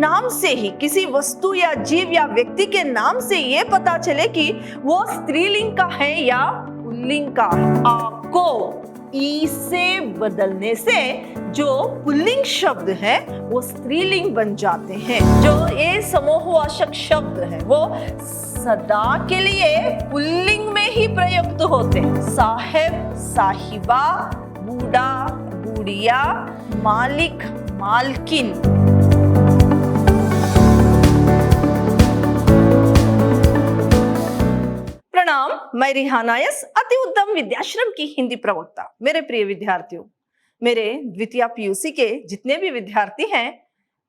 नाम से ही किसी वस्तु या जीव या व्यक्ति के नाम से ये पता चले कि वो स्त्रीलिंग का है या पुल्लिंग का है। आ को ई से बदलने से जो पुल्लिंग शब्द है वो स्त्रीलिंग बन जाते हैं। जो ये समूहवाचक शब्द है वो सदा के लिए पुल्लिंग में ही प्रयुक्त होते हैं। साहेब, साहिबा, बूढ़ा, बूढ़िया, मालिक, मालकिन। प्रणाम, मैं रिहाना यस, अति उत्तम विद्याश्रम की हिंदी प्रवक्ता। मेरे प्रिय विद्यार्थियों, मेरे द्वितीय पीयूसी के जितने भी विद्यार्थी हैं,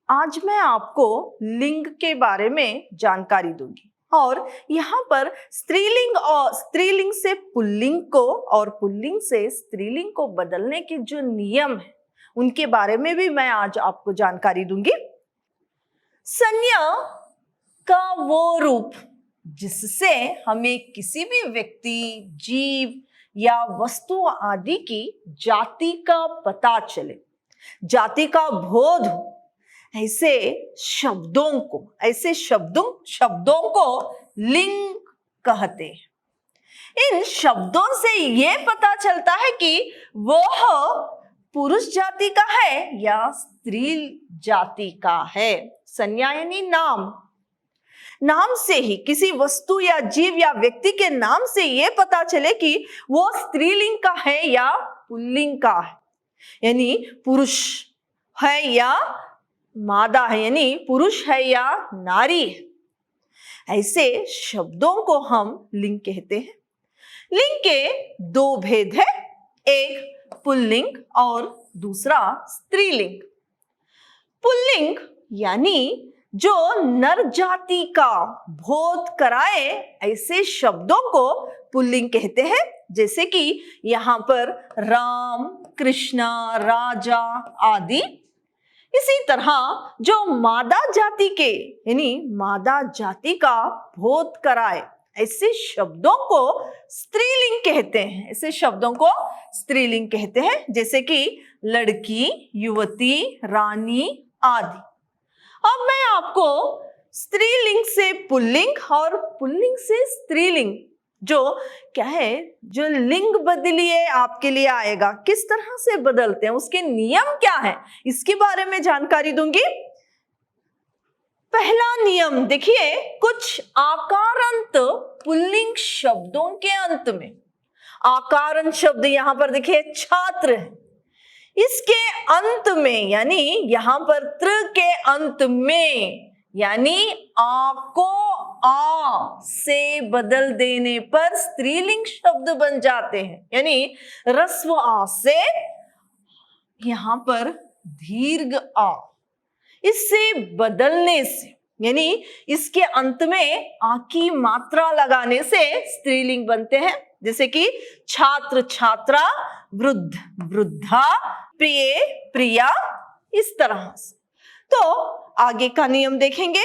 आज मैं आपको लिंग के बारे में जानकारी दूंगी और यहाँ पर स्त्रीलिंग और स्त्रीलिंग से पुल्लिंग को और पुल्लिंग से स्त्रीलिंग को बदलने के जो नियम है उनके बारे में भी मैं आज आपको जानकारी दूंगी। संज्ञा का वो रूप जिससे हमें किसी भी व्यक्ति, जीव या वस्तु आदि की जाति का पता चले, जाति का बोध हो, ऐसे शब्दों को लिंग कहते हैं। इन शब्दों से ये पता चलता है कि वह पुरुष जाति का है या स्त्री जाति का है। संज्ञा यानी नाम से ही किसी वस्तु या जीव या व्यक्ति के नाम से ये पता चले कि वो स्त्रीलिंग का है या पुल्लिंग का है, यानी पुरुष है या मादा है, यानी पुरुष है या नारी है। ऐसे शब्दों को हम लिंग कहते हैं। लिंग के दो भेद है, एक पुल्लिंग और दूसरा स्त्रीलिंग। पुल्लिंग यानी जो नर जाति का बोध कराए ऐसे शब्दों को पुल्लिंग कहते हैं, जैसे कि यहाँ पर राम, कृष्णा, राजा आदि। इसी तरह जो मादा जाति के यानी मादा जाति का बोध कराए ऐसे शब्दों को स्त्रीलिंग कहते हैं। ऐसे शब्दों को स्त्रीलिंग कहते हैं, जैसे कि लड़की, युवती, रानी आदि। अब मैं आपको स्त्रीलिंग से पुल्लिंग और पुल्लिंग से स्त्रीलिंग जो क्या है, जो लिंग बदलिए आपके लिए आएगा, किस तरह से बदलते हैं, उसके नियम क्या है, इसके बारे में जानकारी दूंगी। पहला नियम देखिए, कुछ आकारांत पुल्लिंग शब्दों के अंत में, आकारांत शब्द यहाँ पर देखिए छात्र है, इसके अंत में यानी यहां पर त्र के अंत में यानी आ को आ से बदल देने पर स्त्रीलिंग शब्द बन जाते हैं। यानी ह्रस्व आ से यहां पर दीर्घ आ, इससे बदलने से यानी इसके अंत में आ की मात्रा लगाने से स्त्रीलिंग बनते हैं, जैसे कि छात्र, छात्रा, वृद्ध, वृद्धा, प्रिय, प्रिया, इस तरह से। तो आगे का नियम देखेंगे।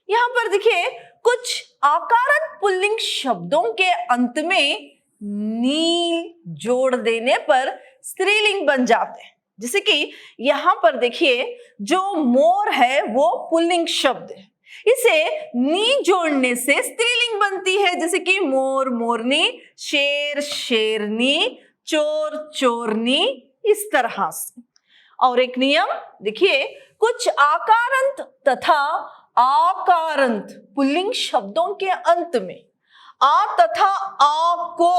यहां पर देखिए, कुछ आकारक पुल्लिंग शब्दों के अंत में नील जोड़ देने पर स्त्रीलिंग बन जाते हैं, जैसे कि यहां पर देखिए, जो मोर है वो पुल्लिंग शब्द है, इसे नी जोड़ने से स्त्रीलिंग बनती है, जैसे कि मोर, मोरनी, शेर, शेरनी, चोर, चोरनी, इस तरह से। और एक नियम देखिए, कुछ आकारांत तथा आकारांत पुल्लिंग शब्दों के अंत में आ तथा आ को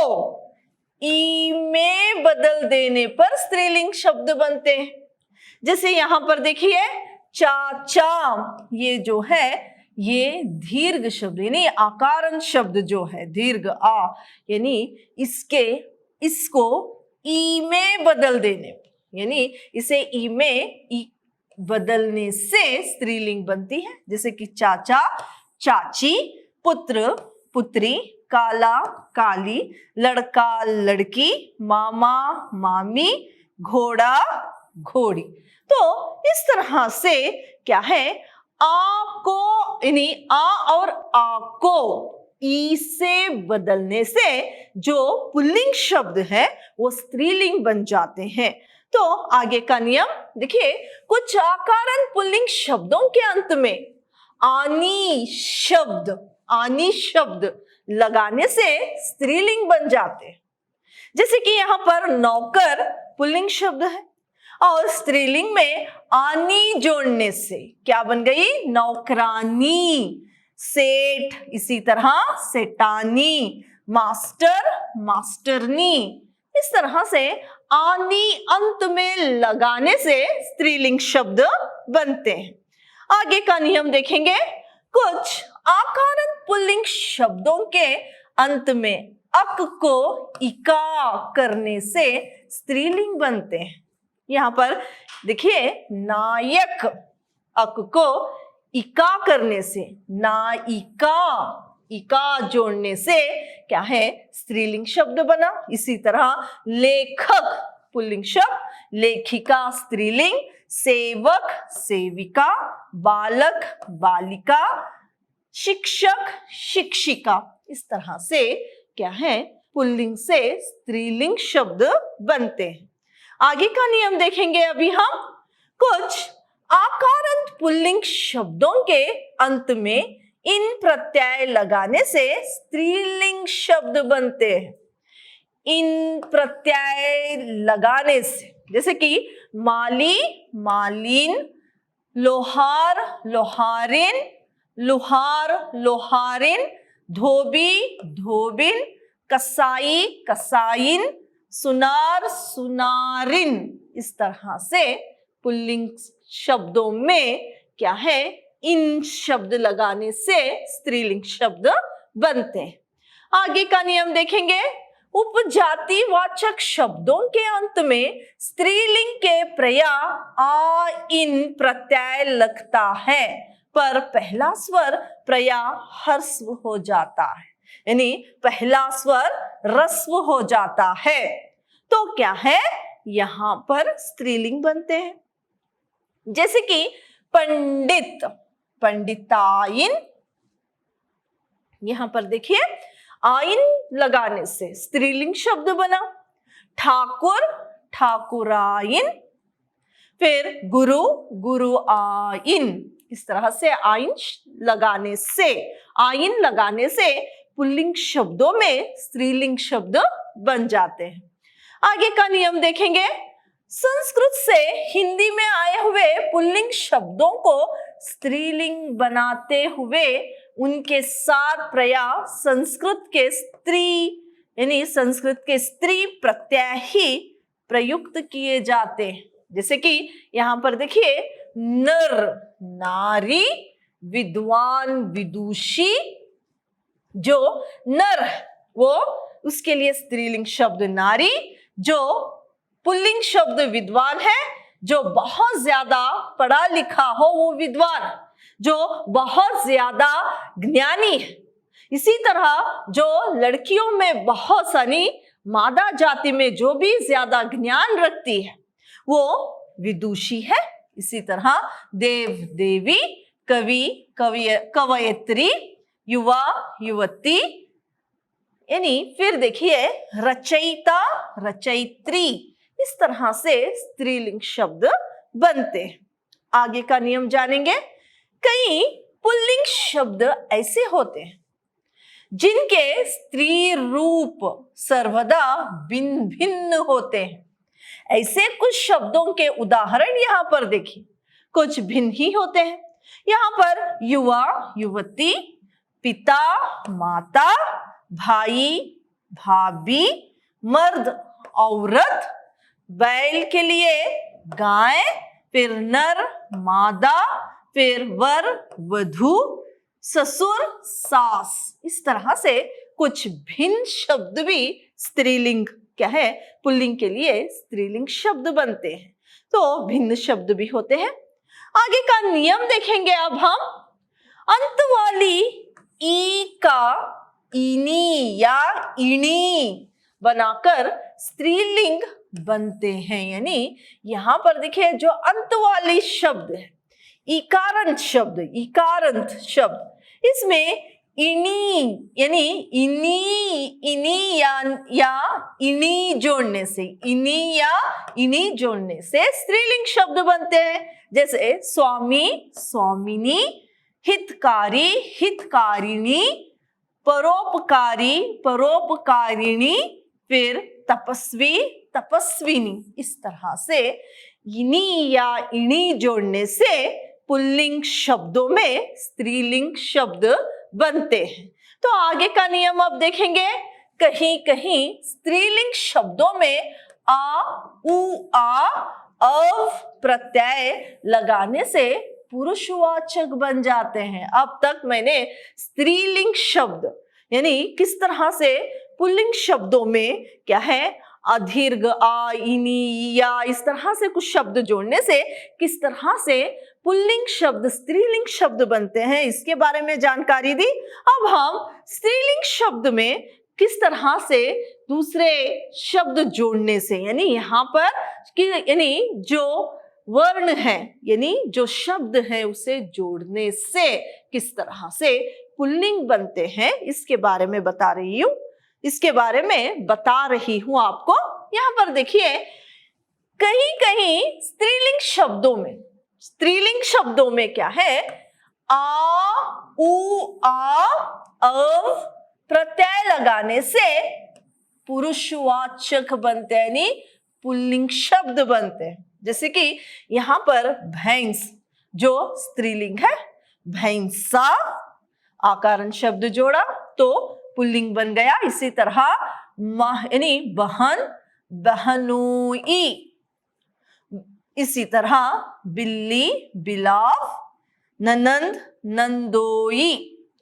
ई में बदल देने पर स्त्रीलिंग शब्द बनते हैं, जैसे यहां पर देखिए चाचा, ये जो है ये दीर्घ शब्द यानी आकारांत शब्द जो है दीर्घ आ, यानी इसको ई में बदल देने यानी इसे ई में ई बदलने से स्त्रीलिंग बनती है, जैसे कि चाचा, चाची, पुत्र, पुत्री, काला, काली, लड़का, लड़की, मामा, मामी, घोड़ा, घोड़ी। तो इस तरह से क्या है, आ को यानी आ और आ को ई से बदलने से जो पुल्लिंग शब्द है वो स्त्रीलिंग बन जाते हैं। तो आगे का नियम देखिए, कुछ आकारांत पुल्लिंग शब्दों के अंत में आनी शब्द लगाने से स्त्रीलिंग बन जाते हैं। जैसे कि यहाँ पर नौकर पुल्लिंग शब्द है और स्त्रीलिंग में आनी जोड़ने से क्या बन गई? नौकरानी। सेठ इसी तरह सेठानी, मास्टर मास्टरनी। इस तरह से आनी अंत में लगाने से स्त्रीलिंग शब्द बनते हैं। आगे का नियम देखेंगे, कुछ आकारांत पुल्लिंग शब्दों के अंत में अक को इका करने से स्त्रीलिंग बनते हैं। यहाँ पर देखिए, नायक अक को इका करने से नायिका, इका जोड़ने से क्या है? स्त्रीलिंग शब्द बना। इसी तरह लेखक पुल्लिंग शब्द, लेखिका स्त्रीलिंग, सेवक सेविका, बालक बालिका, शिक्षक शिक्षिका। इस तरह से क्या है? पुल्लिंग से स्त्रीलिंग शब्द बनते हैं। आगे का नियम देखेंगे अभी हम, कुछ आकारांत पुल्लिंग शब्दों के अंत में इन प्रत्यय लगाने से स्त्रीलिंग शब्द बनते हैं। इन प्रत्यय लगाने से, जैसे कि माली मालिन, लोहार लोहारिन, लुहार लोहारिन, धोबी धोबिन, कसाई कसाइन, सुनार सुनारिन। इस तरह से पुल्लिंग शब्दों में क्या है? इन शब्द लगाने से स्त्रीलिंग शब्द बनते हैं। आगे का नियम देखेंगे, उपजातिवाचक शब्दों के अंत में स्त्रीलिंग के प्रया आ इन प्रत्यय लगता है, पर पहला स्वर प्रया ह्रस्व हो जाता है, यानी पहला स्वर ह्रस्व हो जाता है। तो क्या है? यहां पर स्त्रीलिंग बनते हैं। जैसे कि पंडित पंडिताइन, यहां पर देखिए आइन लगाने से स्त्रीलिंग शब्द बना। ठाकुर ठाकुराइन, फिर गुरु गुरुआइन। इस तरह से आइन लगाने से पुल्लिंग शब्दों में स्त्रीलिंग शब्द बन जाते हैं। आगे का नियम देखेंगे, संस्कृत से हिंदी में आए हुए पुल्लिंग शब्दों को स्त्रीलिंग बनाते हुए उनके साथ प्रया संस्कृत के स्त्री प्रत्यय ही प्रयुक्त किए जाते हैं। जैसे कि यहां पर देखिए, नर नारी, विद्वान विदुषी। जो नर वो उसके लिए स्त्रीलिंग शब्द नारी, जो पुल्लिंग शब्द विद्वान है, जो बहुत ज्यादा पढ़ा लिखा हो वो विद्वान, जो बहुत ज्यादा ज्ञानी है। इसी तरह जो लड़कियों में बहुत सारी मादा जाति में जो भी ज्यादा ज्ञान रखती है वो विदुषी है। इसी तरह देव देवी, कवि कवयित्री, युवा युवती, यानी फिर देखिए रचयिता रचयित्री। इस तरह से स्त्रीलिंग शब्द बनते हैं। आगे का नियम जानेंगे, कई पुल्लिंग शब्द ऐसे होते हैं जिनके स्त्री रूप सर्वदा भिन्न भिन्न होते हैं। ऐसे कुछ शब्दों के उदाहरण यहाँ पर देखिए, कुछ भिन्न ही होते हैं। यहाँ पर युवा युवती, पिता माता, भाई भाभी, मर्द औरत, बैल के लिए गाय, फिर नर मादा, फिर वर वधू, ससुर सास। इस तरह से कुछ भिन्न शब्द भी स्त्रीलिंग क्या है? पुल्लिंग के लिए स्त्रीलिंग शब्द बनते हैं। तो भिन्न शब्द भी होते हैं। आगे का नियम देखेंगे अब हम, अंत वाली ई का इनी या इणी बनाकर स्त्रीलिंग बनते हैं। यानी यहां पर देखिए, जो अंत वाली शब्द है, इकारंत शब्द, इसमें इनी यानी इनी या इनी जोड़ने से, इनी या इनी जोड़ने से स्त्रीलिंग शब्द बनते हैं। जैसे स्वामी, स्वामिनी, हितकारी, हितकारिणी, परोपकारी, परोपकारिणी, फिर तपस्वी, तपस्विनी। इस तरह से इनी या इनी जोड़ने से पुल्लिंग शब्दों में स्त्रीलिंग शब्द बनते हैं। तो आगे का नियम अब देखेंगे। कहीं कहीं स्त्रीलिंग शब्दों में आ, उ, आ, अव प्रत्यय लगाने से पुरुषवाचक बन जाते हैं। अब तक मैंने स्त्रीलिंग शब्द यानी किस तरह से पुल्लिंग शब्दों में क्या है, दीर्घ आ, इनी, या इस तरह से कुछ शब्द जोड़ने से किस तरह से पुल्लिंग शब्द स्त्रीलिंग शब्द बनते हैं, इसके बारे में जानकारी दी। अब हम स्त्रीलिंग शब्द में किस तरह से दूसरे शब्द जोड़ने से, यानी यहाँ पर यानी जो वर्ण है यानी जो शब्द है उसे जोड़ने से किस तरह से पुल्लिंग बनते हैं, इसके बारे में बता रही हूँ। इसके बारे में बता रही हूं आपको। यहां पर देखिए, कहीं कहीं स्त्रीलिंग शब्दों में क्या है, आ, उ, आ, अव प्रत्यय लगाने से पुरुषवाचक बनते हैं, यानी पुल्लिंग शब्द बनते हैं। जैसे कि यहां पर भैंस जो स्त्रीलिंग है, भैंसा, आकारण शब्द जोड़ा तो पुल्लिंग बन गया। इसी तरह यानी बहन, बहनोई। इसी तरह बिल्ली, बिलाव, ननंद, नंदोई।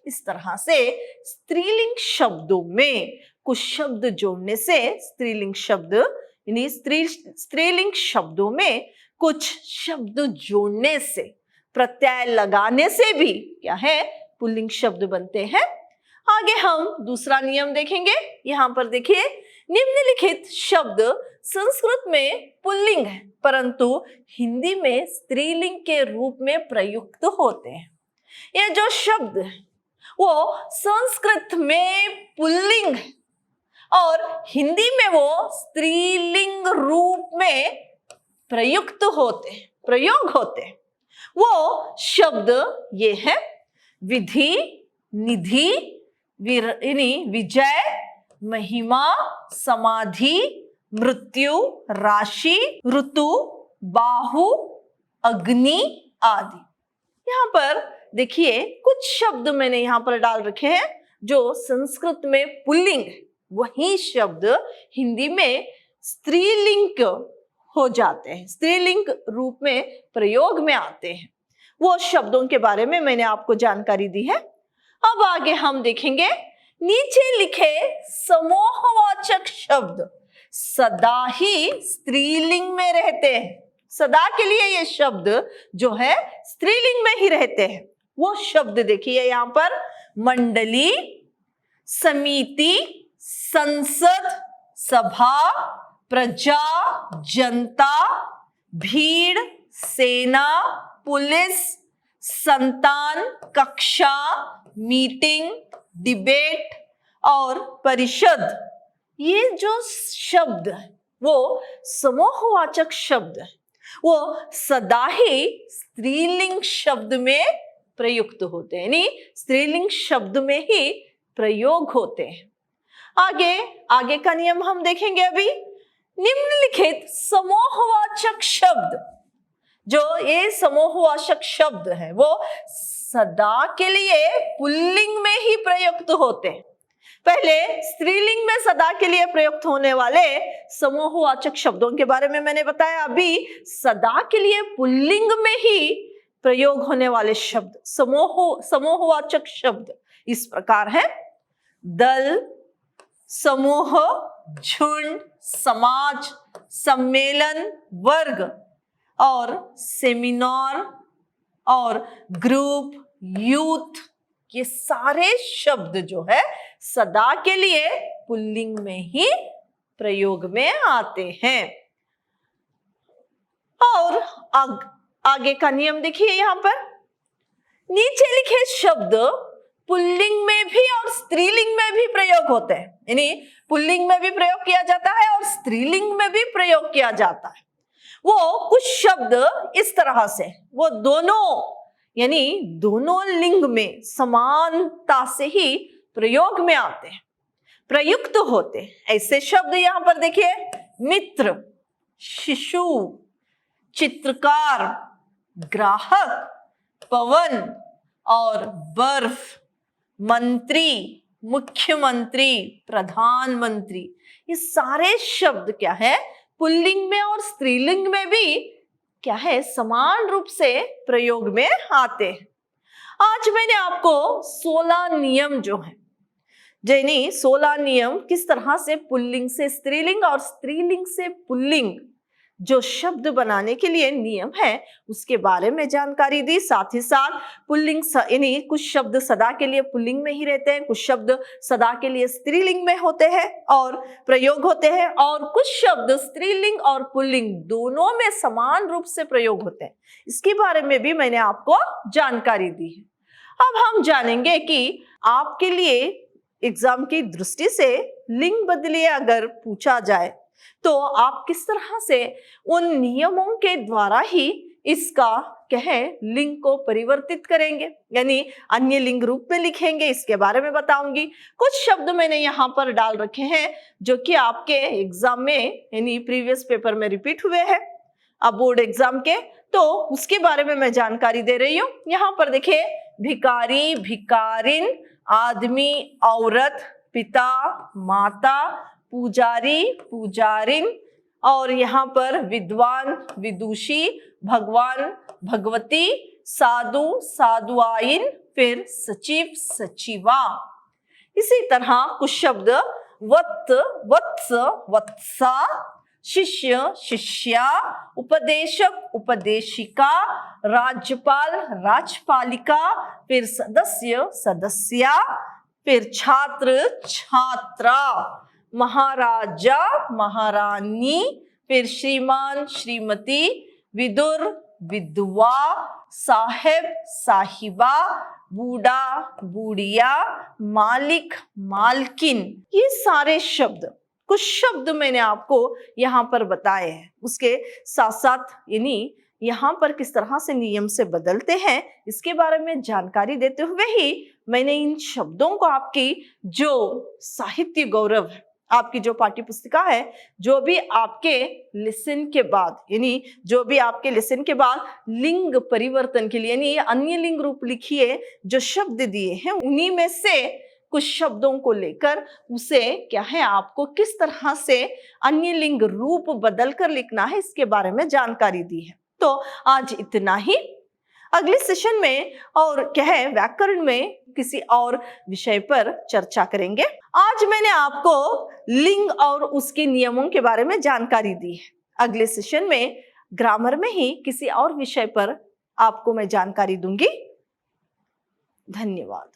इस तरह से स्त्रीलिंग शब्दों में कुछ शब्द जोड़ने से स्त्रीलिंग शब्द यानी स्त्रीलिंग शब्दों में कुछ शब्द जोड़ने से, प्रत्यय लगाने से भी क्या है, पुल्लिंग शब्द बनते हैं। आगे हम दूसरा नियम देखेंगे। यहां पर देखिए, निम्नलिखित शब्द संस्कृत में पुल्लिंग है परंतु हिंदी में स्त्रीलिंग के रूप में प्रयुक्त होते हैं। ये जो शब्द है वो संस्कृत में पुल्लिंग है और हिंदी में वो स्त्रीलिंग रूप में प्रयोग होते हैं। वो शब्द ये है विधि, निधि, विजय, महिमा, समाधि, मृत्यु, राशि, ऋतु, बाहु, अग्नि आदि। यहाँ पर देखिए कुछ शब्द मैंने यहाँ पर डाल रखे हैं जो संस्कृत में पुल्लिंग है, वही शब्द हिंदी में स्त्रीलिंग हो जाते हैं, स्त्रीलिंग रूप में प्रयोग में आते हैं। वो शब्दों के बारे में मैंने आपको जानकारी दी है। अब आगे हम देखेंगे, नीचे लिखे समूहवाचक शब्द सदा ही स्त्रीलिंग में रहते हैं। सदा के लिए ये शब्द जो है स्त्रीलिंग में ही रहते हैं। वो शब्द देखिए यहाँ पर, मंडली, समिति, संसद, सभा, प्रजा, जनता, भीड़, सेना, पुलिस, संतान, कक्षा, मीटिंग, डिबेट और परिषद। ये जो शब्द है वो समूहवाचक शब्द है, वो सदा ही स्त्रीलिंग शब्द में प्रयुक्त होते हैं, यानी स्त्रीलिंग शब्द में ही प्रयोग होते हैं। आगे का नियम हम देखेंगे अभी। निम्नलिखित समूहवाचक शब्द, जो ये समूहवाचक शब्द है वो सदा के लिए पुल्लिंग में ही प्रयुक्त होते हैं। पहले स्त्रीलिंग में सदा के लिए प्रयुक्त होने वाले समूहवाचक शब्दों के बारे में मैंने बताया। अभी सदा के लिए पुल्लिंग में ही प्रयोग होने वाले शब्द समूहवाचक शब्द इस प्रकार है: दल, समूह, झुंड, समाज, सम्मेलन, वर्ग और सेमिनार और ग्रुप, यूथ। ये सारे शब्द जो है सदा के लिए पुल्लिंग में ही प्रयोग में आते हैं। और आगे का नियम देखिए, यहां पर नीचे लिखे शब्द पुल्लिंग में भी और स्त्रीलिंग में भी प्रयोग होते हैं, यानी पुल्लिंग में भी प्रयोग किया जाता है और स्त्रीलिंग में भी प्रयोग किया जाता है। वो कुछ शब्द इस तरह से वो दोनों यानी दोनों लिंग में समानता से ही प्रयोग में आते हैं, प्रयुक्त होते हैं। ऐसे शब्द यहां पर देखिए, मित्र, शिशु, चित्रकार, ग्राहक, पवन और बर्फ, मंत्री, मुख्यमंत्री, प्रधानमंत्री, ये सारे शब्द क्या है, पुल्लिंग में और स्त्रीलिंग में भी क्या है, समान रूप से प्रयोग में आते हैं। आज मैंने आपको 16 नियम जो है, यानी 16 नियम किस तरह से पुल्लिंग से स्त्रीलिंग और स्त्रीलिंग से पुल्लिंग जो शब्द बनाने के लिए नियम है उसके बारे में जानकारी दी। साथ ही साथ पुल्लिंग यानी कुछ शब्द सदा के लिए पुल्लिंग में ही रहते हैं, कुछ शब्द सदा के लिए स्त्रीलिंग में होते हैं और प्रयोग होते हैं, और कुछ शब्द स्त्रीलिंग और पुल्लिंग दोनों में समान रूप से प्रयोग होते हैं। इसके बारे में भी मैंने आपको जानकारी दी है। अब हम जानेंगे कि आपके लिए एग्जाम की दृष्टि से लिंग बदलिए अगर पूछा जाए तो आप किस तरह से उन नियमों के द्वारा ही इसका कहे लिंग को परिवर्तित करेंगे, यानी अन्य लिंग रूप में लिखेंगे, इसके बारे में बताऊंगी। कुछ शब्द मैंने यहाँ पर डाल रखे हैं जो कि आपके एग्जाम में यानी प्रीवियस पेपर में रिपीट हुए हैं अब बोर्ड एग्जाम के, तो उसके बारे में मैं जानकारी दे रही हूँ। यहाँ पर देखिए, भिकारी, भिकारिन, आदमी, औरत, पिता, माता, पुजारी, पुजारिन, और यहाँ पर विद्वान, विदुषी, भगवान, भगवती, साधु, साधुआइन, फिर सचिव, सचिवा। इसी तरह कुछ शब्द वत्त, वत्स, वत्सा, शिष्य, शिष्या, उपदेशक, उपदेशिका, राज्यपाल, राज्यपालिका, फिर सदस्य, सदस्या, फिर छात्र, छात्रा, महाराजा, महारानी, फिर श्रीमान, श्रीमती, विदुर, विधवा, साहेब, साहिबा, बूढ़ा, बूढ़िया, मालिक, मालकिन। ये सारे शब्द, कुछ शब्द मैंने आपको यहाँ पर बताए हैं, उसके साथ साथ यानी यहाँ पर किस तरह से नियम से बदलते हैं इसके बारे में जानकारी देते हुए ही मैंने इन शब्दों को आपकी जो साहित्य गौरव है, आपकी जो पाठ्य पुस्तिका है, जो भी आपके लेसन के बाद यानी जो भी आपके लेसन के बाद लिंग परिवर्तन के लिए यानी अन्य लिंग रूप लिखिए जो शब्द दिए हैं, उन्हीं में से कुछ शब्दों को लेकर उसे क्या है आपको किस तरह से अन्य लिंग रूप बदलकर लिखना है इसके बारे में जानकारी दी है। तो आज इतना ही। अगले सेशन में और क्या है व्याकरण में किसी और विषय पर चर्चा करेंगे। आज मैंने आपको लिंग और उसके नियमों के बारे में जानकारी दी है। अगले सेशन में ग्रामर में ही किसी और विषय पर आपको मैं जानकारी दूंगी। धन्यवाद।